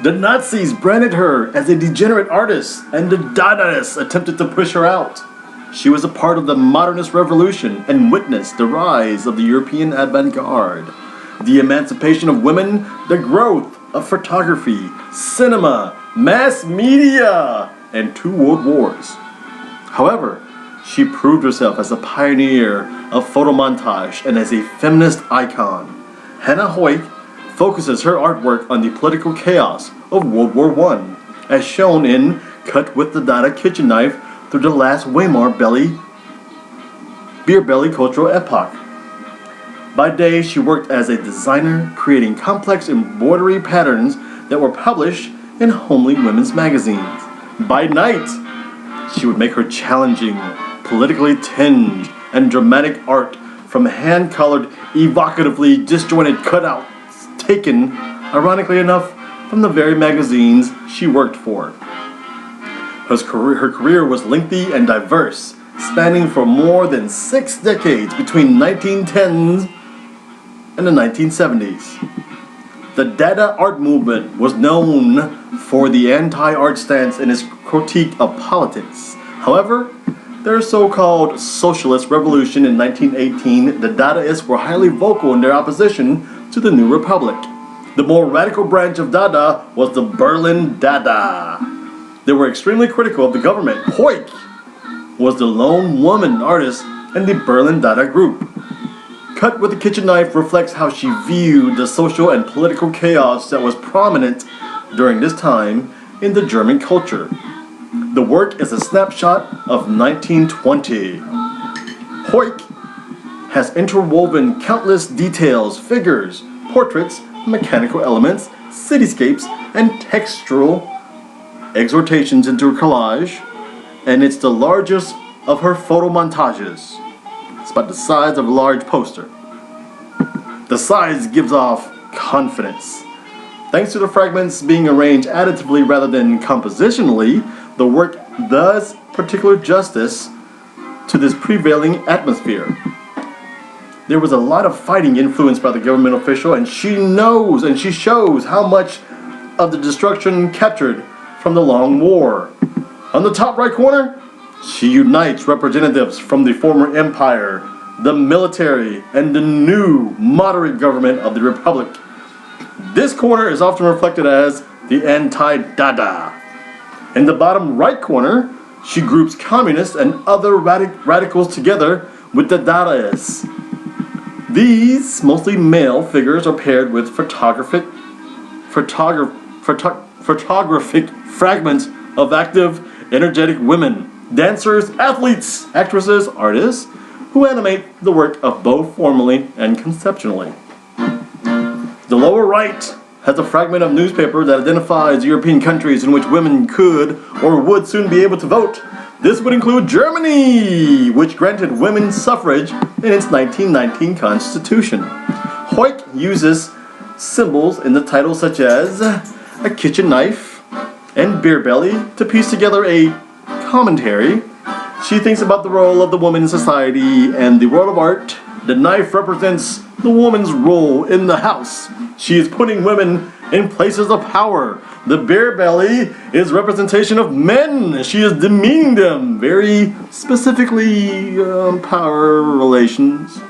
The Nazis branded her as a degenerate artist, and the Dadaists attempted to push her out. She was a part of the modernist revolution and witnessed the rise of the European avant-garde, the emancipation of women, the growth of photography, cinema, mass media, and 2 world wars. However, she proved herself as a pioneer of photomontage and as a feminist icon. Hannah Höch focuses her artwork on the political chaos of World War I, as shown in Cut with the Dada Kitchen Knife through the last Weimar beer belly cultural epoch. By day, she worked as a designer, creating complex embroidery patterns that were published in homely women's magazines. By night, she would make her challenging, politically tinged, and dramatic art from hand-colored, evocatively disjointed cutouts taken, ironically enough, from the very magazines she worked for. Her career was lengthy and diverse, spanning for more than 6 decades between 1910s and the 1970s. The Dada art movement was known for the anti-art stance in its critique of politics. However, their so-called socialist revolution in 1918, the Dadaists were highly vocal in their opposition to the new republic. The more radical branch of Dada was the Berlin Dada. They were extremely critical of the government. Höch was the lone woman artist in the Berlin Dada group. Cut with the Kitchen Knife reflects how she viewed the social and political chaos that was prominent during this time in the German culture. The work is a snapshot of 1920. Höch has interwoven countless details, figures, portraits, mechanical elements, cityscapes, and textural exhortations into a collage, and it's the largest of her photomontages. It's about the size of a large poster. The size gives off confidence. Thanks to the fragments being arranged additively rather than compositionally, the work does particular justice to this prevailing atmosphere. There was a lot of fighting influenced by the government official, and she knows and she shows how much of the destruction captured from the long war. On the top right corner, she unites representatives from the former empire, the military, and the new moderate government of the republic. This corner is often reflected as the anti-Dada. In the bottom right corner, she groups communists and other radicals together with the Dadaists. These mostly male figures are paired with photographic fragments of active, energetic women, dancers, athletes, actresses, artists, who animate the work of both formally and conceptually. The lower right has a fragment of newspaper that identifies European countries in which women could or would soon be able to vote. This would include Germany, which granted women suffrage in its 1919 constitution. Höch uses symbols in the title such as a kitchen knife and beer belly to piece together a commentary. She thinks about the role of the woman in society and the world of art. The knife represents the woman's role in the house. She is putting women in places of power. The beer belly is representation of men. She is demeaning them, very specifically power relations.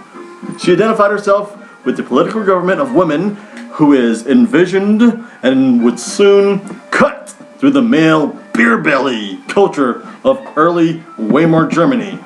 She identified herself with the political government of women who is envisioned and would soon cut through the male beer belly culture of early Weimar Germany.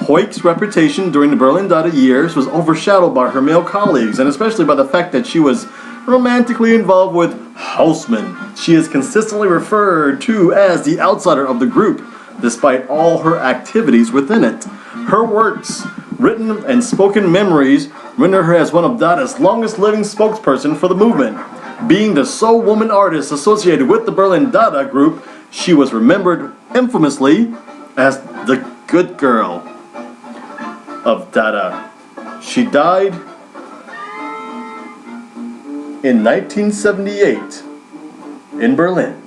Höch's reputation during the Berlin Dada years was overshadowed by her male colleagues, and especially by the fact that she was romantically involved with Haussmann. She is consistently referred to as the outsider of the group, despite all her activities within it. Her works, written and spoken memories, render her as one of Dada's longest living spokesperson for the movement. Being the sole woman artist associated with the Berlin Dada group, she was remembered infamously as the good girl of Dada. She died in 1978 in Berlin.